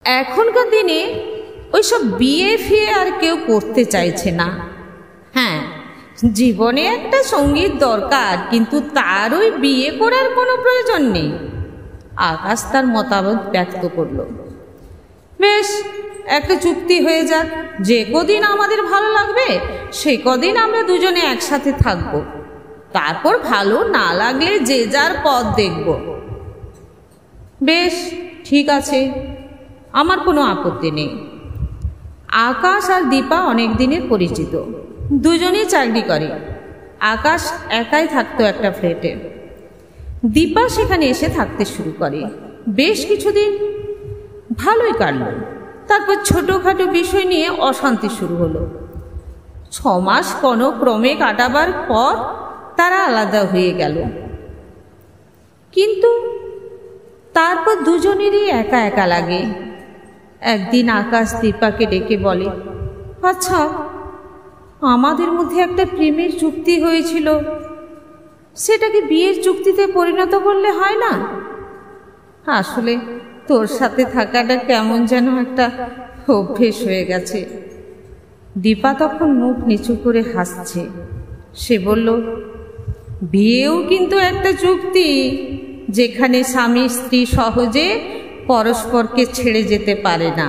এখনকার দিনে ওইসব বিয়ে ফিয়ে আর কেউ করতে চাইছে না। হ্যাঁ, জীবনে একটা সঙ্গীত দরকার, কিন্তু তার ওই বিয়ে করার কোনো প্রয়োজন নেই। আকাশ তার মতামত ব্যক্ত করল। বেশ, একটা চুক্তি হয়ে যাক, যে কদিন আমাদের ভালো লাগবে সে কদিন আমরা দুজনে একসাথে থাকব, তারপর ভালো না লাগলে যে যার পথ দেখব। বেশ, ঠিক আছে, আমার কোনো আপত্তি নেই। আকাশ আর দীপা অনেক দিনের পরিচিত, দুজনেই চাকরি করে। আকাশ একাই থাকতো একটা ফ্ল্যাটে, দীপা সেখানে এসে থাকতে শুরু করে। বেশ কিছুদিন ভালোই কাটল, তারপর ছোটোখাটো বিষয় নিয়ে অশান্তি শুরু হলো। 6 মাস কোনো ক্রমে কাটাবার পর তারা আলাদা হয়ে গেল। কিন্তু তারপর দুজনেরই একা একা লাগে। একদিন আকাশ দীপাকে ডেকে বলে, আচ্ছা, আমাদের মধ্যে একটা প্রেমের চুক্তি হয়েছিল, সেটাকে বিয়ের চুক্তিতে পরিণত করলে হয় না? আসলে তোর সাথে থাকাটা কেমন যেন একটা অভ্যেস হয়ে গেছে। দীপা তখন মুখ নিচু করে হাসছে। সে বলল, বিয়েও কিন্তু একটা চুক্তি, যেখানে স্বামী স্ত্রী সহজে পরস্পরকে ছেড়ে যেতে পারে না।